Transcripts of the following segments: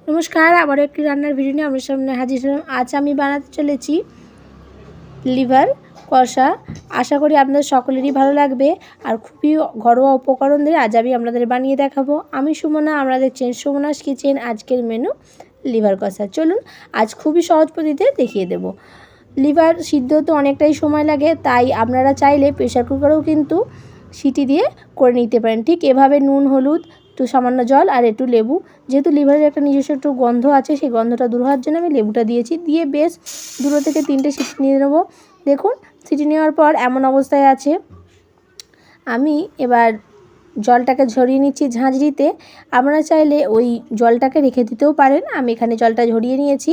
নমস্কার, আবারও একটি রান্নার ভিডিও নিয়ে আমার সামনে হাজির হলাম। আজ আমি বানাতে চলেছি লিভার কষা। আশা করি আপনাদের সকলেরই ভালো লাগবে আর খুবই ঘরোয়া উপকরণ দিয়ে আজ আমি আপনাদের বানিয়ে দেখাবো। আমি সুমনা, আমরা দেখছেন সুমনাস কিচেন। আজকের মেনু লিভার কষা। চলুন আজ খুবই সহজ পদ্ধতিতে দেখিয়ে দেব। লিভার সিদ্ধ তো অনেকটাই সময় লাগে, তাই আপনারা চাইলে প্রেশার কুকারেও কিন্তু সিটি দিয়ে করে নিতে পারেন। ঠিক এভাবে নুন, হলুদ, একটু সামান্য জল আর একটু লেবু, যেহেতু লিভারের একটা নিজস্ব একটু গন্ধ আছে, সেই গন্ধটা দূর হওয়ার জন্য আমি লেবুটা দিয়েছি। দিয়ে বেশ 2 থেকে 3টে সিটি নিয়ে নেবো। দেখুন সিটি নেওয়ার পর এমন অবস্থায় আছে। আমি এবার জলটাকে ঝরিয়ে নিচ্ছি ঝাঁঝরিতে। আপনারা চাইলে ওই জলটাকে রেখে দিতেও পারেন। আমি এখানে জলটা ঝরিয়ে নিয়েছি।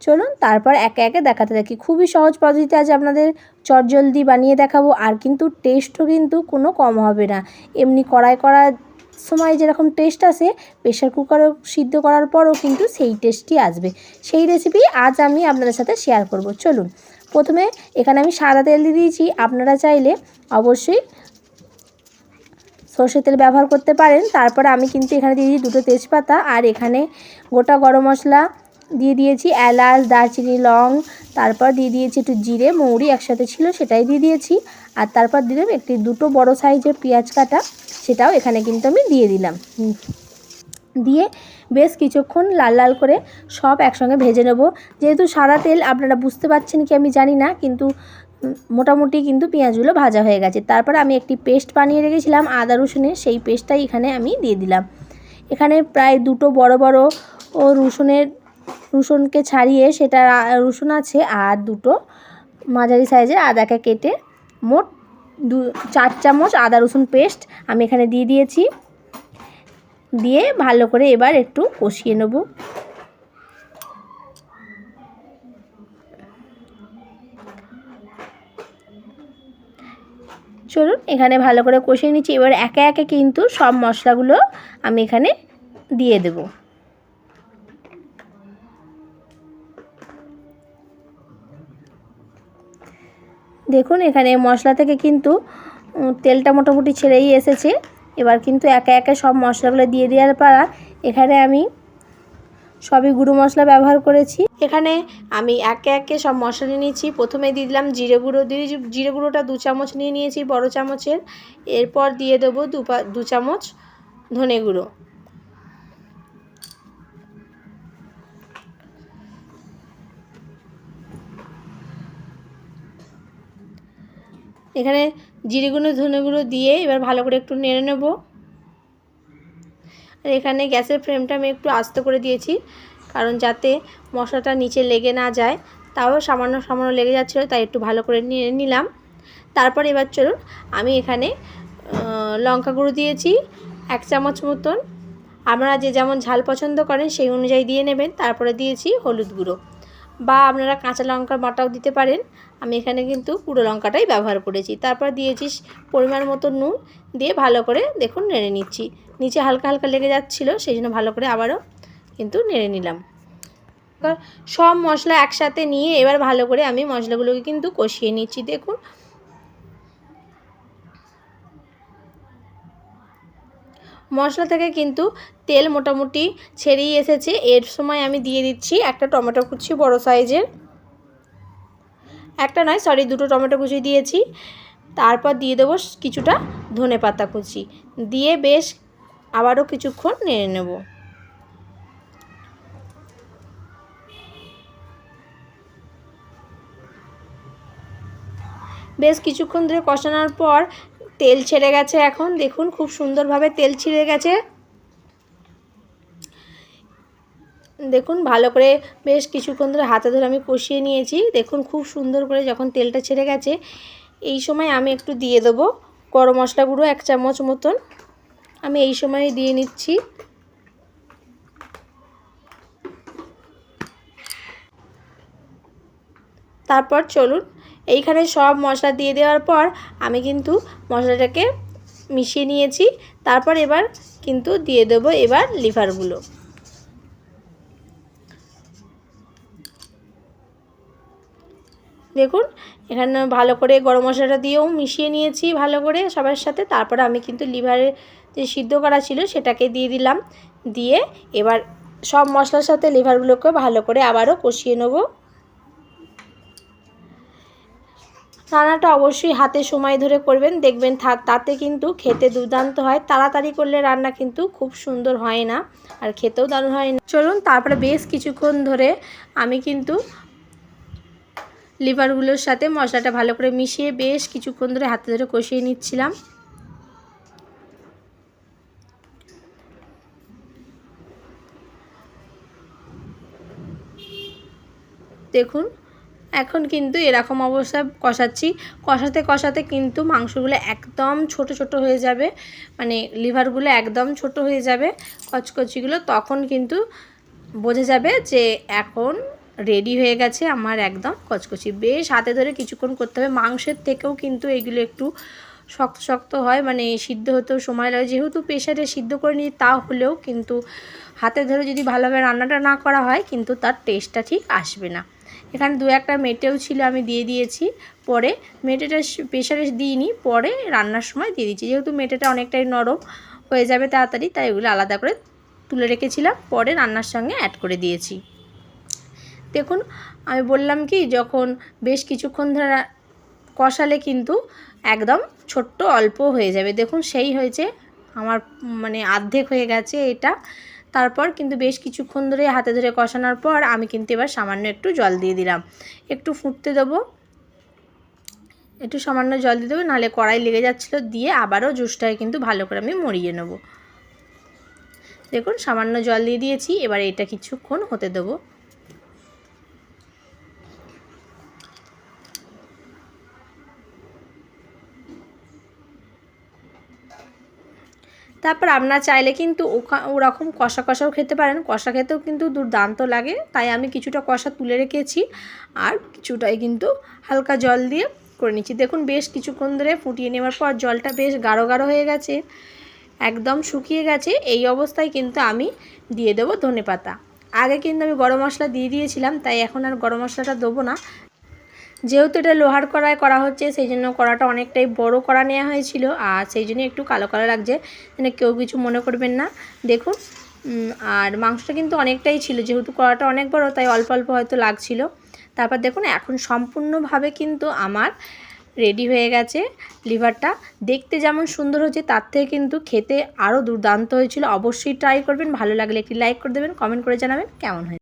চলুন তারপর একে একে দেখাতে থাকি। খুবই সহজ পদ্ধতিতে আজ আপনাদের চটজলদি বানিয়ে দেখাবো। আর কিন্তু টেস্টও কিন্তু কোনো কম হবে না। এমনি কড়াই করার সময় যেরকম টেস্ট আসে, প্রেশার কুকারে সিদ্ধ করার পরও কিন্তু সেই টেস্টই আসবে। সেই রেসিপি আজ আমি আপনাদের সাথে শেয়ার করব। চলুন, প্রথমে এখানে আমি সাদা তেল দিয়ে দিয়েছি। আপনারা চাইলে অবশ্যই সরষের তেল ব্যবহার করতে পারেন। তারপরে আমি কিন্তু এখানে দিয়ে দিয়েছি 2টো তেজপাতা, আর এখানে গোটা গরম মশলা দিয়ে দিয়েছি, এলাচ, দারচিনি, লং। তারপর দিয়ে দিয়েছি একটু জিরে, মৌরি একসাথে ছিল সেটাই দিয়ে দিয়েছি। আর তারপর দিলাম 2 বড় সাইজের পেঁয়াজ কাটা, সেটাও এখানে কিন্তু আমি দিয়ে দিলাম। দিয়ে বেশ কিছুক্ষণ লাল লাল করে সব একসঙ্গে ভেজে নেব। যেহেতু সাদা তেল, আপনারা বুঝতে পারছেন কি আমি জানি না, কিন্তু মোটামুটি কিন্তু পেঁয়াজগুলো ভাজা হয়ে গেছে। তারপর আমি একটি পেস্ট বানিয়ে রেখেছিলাম আদা রসুনের, সেই পেস্টটাই এখানে আমি দিয়ে দিলাম। এখানে প্রায় 2 বড় বড় ও রসুনকে ছাড়িয়ে সেটা রসুন আছে, আর 2 মাঝারি সাইজের আদাকে কেটে মোট 4 চামচ আদা রসুন পেস্ট আমি এখানে দিয়ে দিয়েছি। দিয়ে ভালো করে এবার একটু কষিয়ে নেব। চলুন এখানে ভালো করে কষিয়ে নিচ্ছি। এবার একে একে কিন্তু সব মশলাগুলো আমি এখানে দিয়ে দেব। দেখুন এখানে মশলা থেকে কিন্তু তেলটা মোটামুটি ছেড়েই এসেছে। এবার কিন্তু একে একে সব মশলাগুলো দিয়ে দেওয়ার পর এখানে আমি সবই গুঁড়ো মশলা ব্যবহার করেছি। এখানে আমি একে একে সব মশলা নিয়ে নিয়েছি। প্রথমে দিয়ে দিলাম জিরে গুঁড়ো। জিরে গুঁড়োটা 2 চামচ নিয়ে নিয়েছি, বড় চামচের। এরপর দিয়ে দেবো 2 চামচ ধনে গুঁড়ো। এখানে জিরে গুঁড়ো, ধনে গুঁড়ো দিয়ে এবার ভালো করে একটু নেড়ে নেব। আর এখানে গ্যাসের ফ্লেমটা আমি একটু আস্তে করে দিয়েছি, কারণ যাতে মশলাটা নিচে লেগে না যায়। তাও সামান্য সামান্য লেগে যাচ্ছিলো, তাই একটু ভালো করে নেড়ে নিলাম। তারপর এবার চলুন আমি এখানে লঙ্কা গুঁড়ো দিয়েছি 1 চামচ মতন। আপনারা যে যেমন ঝাল পছন্দ করেন সেই অনুযায়ী দিয়ে নেবেন। তারপরে দিয়েছি হলুদ গুঁড়ো, বা আপনারা কাঁচা লঙ্কার বাটাও দিতে পারেন। আমি এখানে কিন্তু পুরো লঙ্কাটাই ব্যবহার করেছি। তারপর দিয়েছি পরিমাণ মতো নুন। দিয়ে ভালো করে দেখুন নেড়ে নিচ্ছি। নিচে হালকা হালকা লেগে যাচ্ছিলো, সেই জন্য ভালো করে আবারও কিন্তু নেড়ে নিলাম। সব মশলা একসাথে নিয়ে এবার ভালো করে আমি মশলাগুলোকে কিন্তু কষিয়ে নিচ্ছি। দেখুন মশলা থেকে কিন্তু তেল মোটামুটি ছেড়েই এসেছে। এর সময় আমি দিয়ে দিচ্ছি একটা টমেটো কুচি, বড় সাইজের। একটা নয়, সরি, 2টো টমেটো কুচি দিয়েছি। তারপর দিয়ে দেবো কিছুটা ধনেপাতা কুচি। দিয়ে বেশ আবারও কিছুক্ষণ নেড়ে নেব। বেশ কিছুক্ষণ ধরে কষানোর পর তেল ছেড়ে গেছে। এখন দেখুন খুব সুন্দরভাবে তেল ছেড়ে গেছে। দেখুন ভালো করে বেশ কিছুক্ষণ ধরে হাতে ধরে আমি কষিয়ে নিয়েছি। দেখুন খুব সুন্দর করে যখন তেলটা ছেড়ে গেছে, এই সময় আমি একটু দিয়ে দেবো গরম মশলা গুঁড়ো 1 চামচ মতন। আমি এই সময় দিয়ে নিচ্ছি। তারপর চলুন এইখানে সব মশলা দিয়ে দেওয়ার পর আমি কিন্তু মশলাটাকে মিশিয়ে নিয়েছি। তারপর এবার কিন্তু দিয়ে দেবো এবার লিভারগুলো। দেখুন এখানে ভালো করে গরম মশলাটা দিয়েও মিশিয়ে নিয়েছি ভালো করে সবার সাথে। তারপরে আমি কিন্তু লিভারে যে সিদ্ধ করা ছিল সেটাকে দিয়ে দিলাম। দিয়ে এবার সব মশলার সাথে লিভারগুলোকে ভালো করে আবারও কষিয়ে নেব। রান্নাটা অবশ্যই হাতে সময় ধরে করবেন, দেখবেন তাতে কিন্তু খেতে দুর্দান্ত হয়। তাড়াতাড়ি করলে রান্না কিন্তু খুব সুন্দর হয় না, আর খেতেও দারুণ হয় না। চলুন, তারপরে বেশ কিছুক্ষণ ধরে আমি কিন্তু লিভারগুলোর সাথে মশলাটা ভালো করে মিশিয়ে বেশ কিছুক্ষণ ধরে হাতে ধরে কষিয়ে নিচ্ছিলাম। দেখুন, এখন কিন্তু এরকম অবস্থা কষাচ্ছি। কষাতে কষাতে কিন্তু মাংসগুলো একদম ছোট ছোট হয়ে যাবে, মানে লিভারগুলো একদম ছোট হয়ে যাবে, কচকচিগুলো। তখন কিন্তু বোঝা যাবে যে এখন রেডি হয়ে গেছে আমার একদম কচকচি। বেশ হাতে ধরে কিছুক্ষণ করতে হবে। মাংসের থেকেও কিন্তু এগুলো একটু শক্ত শক্ত হয়, মানে সিদ্ধ হতেও সময় লাগে। যেহেতু প্রেশারে সিদ্ধ করে নিই, তা হলেও কিন্তু হাতে ধরে যদি ভালোভাবে রান্নাটা না করা হয় কিন্তু তার টেস্টটা ঠিক আসবে না। এখানে দু একটা মেটেও ছিল, আমি দিয়ে দিয়েছি। পরে মেটেটা প্রেশারে দিইনি, পরে রান্নার সময় দিয়ে দিচ্ছি। যেহেতু মেটেটা অনেকটাই নরম হয়ে যাবে তাড়াতাড়ি, তাই এগুলো আলাদা করে তুলে রেখেছিলাম, পরে রান্নার সঙ্গে অ্যাড করে দিয়েছি। দেখুন, আমি বললাম কি, যখন বেশ কিছুক্ষণ ধরে কষালে কিন্তু একদম ছোট্ট অল্প হয়ে যাবে। দেখুন, সেই হয়েছে আমার, মানে অর্ধেক হয়ে গেছে এটা। তারপর কিন্তু বেশ কিছুক্ষণ ধরে হাতে ধরে কষানোর পর আমি কিন্তু এবার সামান্য একটু জল দিয়ে দিলাম। একটু ফুটতে দেবো, একটু সামান্য জল দিয়ে দেবো, নাহলে কড়াই লেগে যাচ্ছিলো। দিয়ে আবারও জুসটাকে কিন্তু ভালো করে আমি মরিয়ে নেব। দেখুন, সামান্য জল দিয়ে দিয়েছি। এবার এটা কিছুক্ষণ হতে দেবো। তারপর আপনারা চাইলে কিন্তু ওরকম কষা কষাও খেতে পারেন, কষা খেতেও কিন্তু দুর্দান্ত লাগে। তাই আমি কিছুটা কষা তুলে রেখেছি, আর কিছুটাই কিন্তু হালকা জল দিয়ে করে নিচ্ছি। দেখুন, বেশ কিছুক্ষণ ধরে ফুটিয়ে নেওয়ার পর জলটা বেশ গাঢ় গাঢ় হয়ে গেছে, একদম শুকিয়ে গেছে। এই অবস্থায় কিন্তু আমি দিয়ে দেবো ধনেপাতা। আগে কিন্তু আমি গরম মশলা দিয়ে দিয়েছিলাম, তাই এখন আর গরম মশলাটা দেবো না। যেহেতু এটা লোহার কড়ায় করা হচ্ছে, সেই জন্য কড়াটা অনেকটাই বড় কড়া নেওয়া হয়েছিল, আর সেই জন্য একটু কালো কালো লাগছে, মানে কেউ কিছু মনে করবেন না। দেখুন, আর মাংসটা কিন্তু অনেকটাই ছিল, যেহেতু কড়াটা অনেক বড়, তাই অল্প অল্প হয়তো লাগছিল। তারপর দেখুন, এখন সম্পূর্ণভাবে কিন্তু আমার রেডি হয়ে গেছে লিভারটা। দেখতে যেমন সুন্দর হচ্ছে, তার থেকে কিন্তু খেতে আরও দুর্দান্ত হয়েছিল। অবশ্যই ট্রাই করবেন, ভালো লাগলে একটি লাইক করে দেবেন, কমেন্ট করে জানাবেন কেমন হয়েছে।